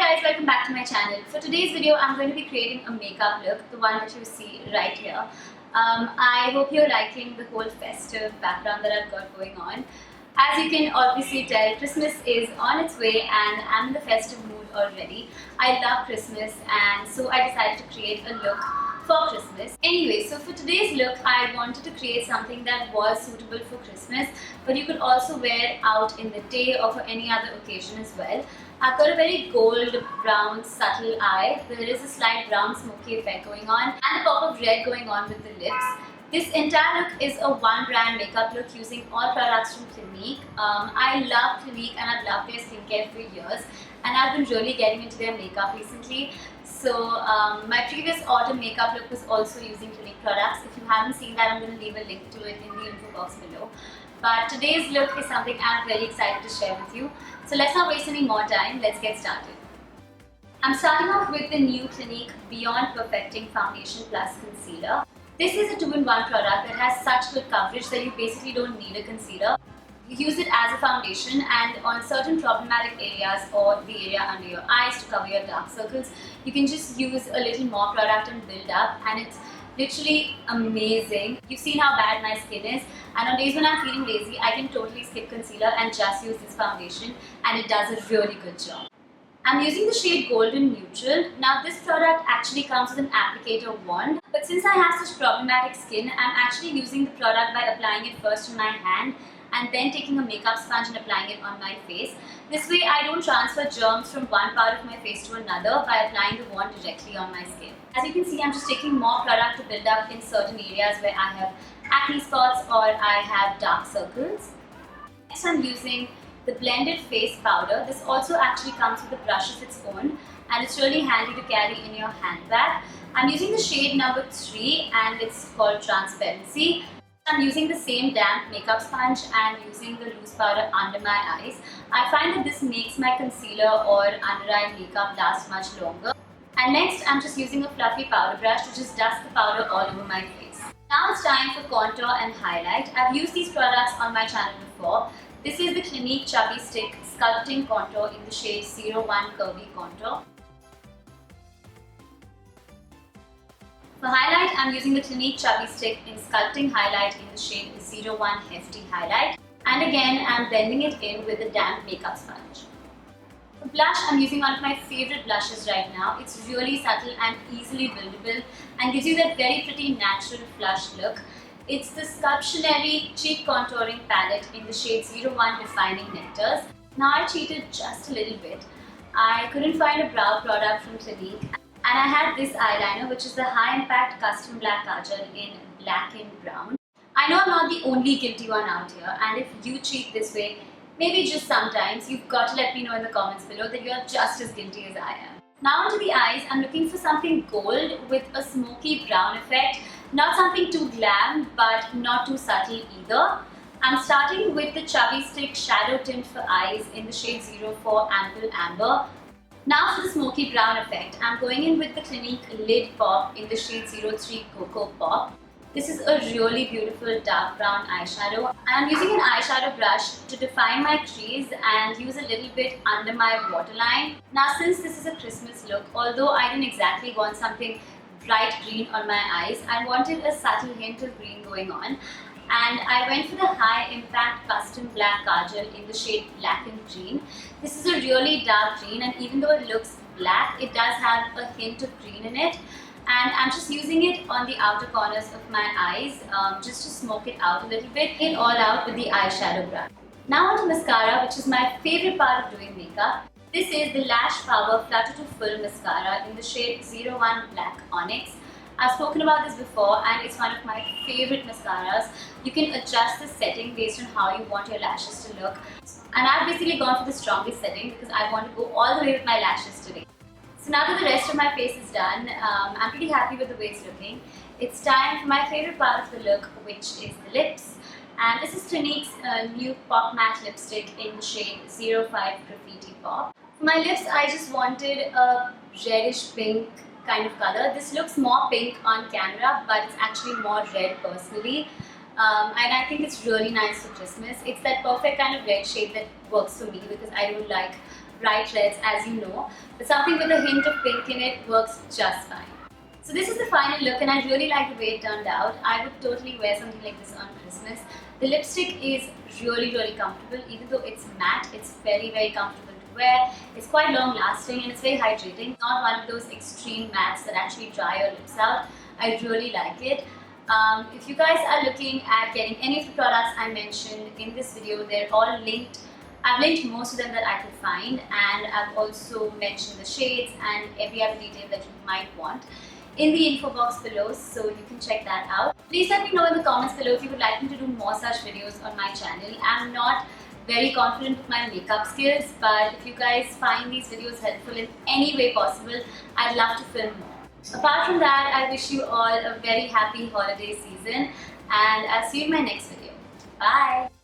guys, welcome back to my channel. For today's video, I'm going to be creating a makeup look, the one that you see right here. I hope you're liking the whole festive background that I've got going on. As you can obviously tell, Christmas is on its way and I'm in the festive mood already. I love Christmas and so I decided to create a look for Christmas. Anyway, so for today's look, I wanted to create something that was suitable for Christmas, but you could also wear out in the day or for any other occasion as well. I've got a very gold brown subtle eye. There is a slight brown smoky effect going on and a pop of red going on with the lips. This entire look is a one brand makeup look using all products from Clinique. I love Clinique and I've loved their skincare for years and I've been really getting into their makeup recently. So my previous autumn makeup look was also using Clinique products. If you haven't seen that, I'm going to leave a link to it in the info box below. But today's look is something I'm very excited to share with you. So let's not waste any more time, let's get started. I'm starting off with the new Clinique Beyond Perfecting Foundation Plus Concealer. This is a 2-in-1 product that has such good coverage that you basically don't need a concealer. You use it as a foundation and on certain problematic areas or the area under your eyes to cover your dark circles, you can just use a little more product and build up, and it's literally amazing. You've seen how bad my skin is, and on days when I'm feeling lazy, I can totally skip concealer and just use this foundation and it does a really good job. I'm using the shade Golden Neutral. Now this product actually comes with an applicator wand, but since I have such problematic skin, I'm actually using the product by applying it first on my hand and then taking a makeup sponge and applying it on my face. This way I don't transfer germs from one part of my face to another by applying the wand directly on my skin. As you can see, I'm just taking more product to build up in certain areas where I have acne spots or I have dark circles. Next I'm using the blended face powder. This also actually comes with a brush of its own and it's really handy to carry in your handbag. I'm using the shade number 3 and it's called Transparency. I'm using the same damp makeup sponge and using the loose powder under my eyes. I find that this makes my concealer or under eye makeup last much longer. And next I'm just using a fluffy powder brush to just dust the powder all over my face. Now it's time for contour and highlight. I've used these products on my channel before. This is the Clinique Chubby Stick Sculpting Contour in the shade 01 Curvy Contour. For highlight, I'm using the Clinique Chubby Stick in Sculpting Highlight in the shade 01 Hefty Highlight. And again, I'm blending it in with a damp makeup sponge. For blush, I'm using one of my favorite blushes right now. It's really subtle and easily buildable and gives you that very pretty natural flush look. It's the Sculptionary Cheek Contouring Palette in the shade 01 Defining Nectars. Now I cheated just a little bit. I couldn't find a brow product from Clinique and I had this eyeliner, which is the High Impact Custom Black Kajal in black and brown. I know I'm not the only guilty one out here, and if you cheat this way, maybe just sometimes, you've got to let me know in the comments below that you're just as guilty as I am. Now onto the eyes, I'm looking for something gold with a smoky brown effect. Not something too glam, but not too subtle either. I'm starting with the Chubby Stick Shadow Tint for Eyes in the shade 04 Ample Amber. Now for the smoky brown effect, I'm going in with the Clinique Lid Pop in the shade 03 Cocoa Pop. This is a really beautiful dark brown eyeshadow. I'm using an eyeshadow brush to define my crease and use a little bit under my waterline. Now since this is a Christmas look, although I didn't exactly want something bright green on my eyes, I wanted a subtle hint of green going on. And I went for the High Impact Custom Black Kajal in the shade Black and Green. This is a really dark green and even though it looks black, it does have a hint of green in it. And I'm just using it on the outer corners of my eyes just to smoke it out a little bit, get all out with the eyeshadow brush. Now onto mascara, which is my favorite part of doing makeup. This is the Lash Power Flutter to Full Mascara in the shade 01 Black Onyx. I've spoken about this before and it's one of my favorite mascaras. You can adjust the setting based on how you want your lashes to look. And I've basically gone for the strongest setting because I want to go all the way with my lashes today. So now that the rest of my face is done, I'm pretty happy with the way it's looking. It's time for my favorite part of the look, which is the lips. And this is Clinique's new Pop Matte Lipstick in the shade 05 Graffiti Pop. For my lips, I just wanted a reddish pink kind of color. This looks more pink on camera, but it's actually more red personally. And I think it's really nice for Christmas. It's that perfect kind of red shade that works for me because I don't like bright reds, as you know, but something with a hint of pink in it works just fine. So this is the final look and I really like the way it turned out. I would totally wear something like this on Christmas. The lipstick is really comfortable. Even though it's matte, it's very comfortable to wear. It's quite long lasting and it's very hydrating. It's not one of those extreme mattes that actually dry your lips out. I really like it. If you guys are looking at getting any of the products I mentioned in this video, they're all linked. I've linked most of them that I could find, and I've also mentioned the shades and every other detail that you might want in the info box below, so you can check that out. Please let me know in the comments below if you would like me to do more such videos on my channel. I'm not very confident with my makeup skills, but if you guys find these videos helpful in any way possible, I'd love to film more. Apart from that, I wish you all a very happy holiday season, and I'll see you in my next video. Bye!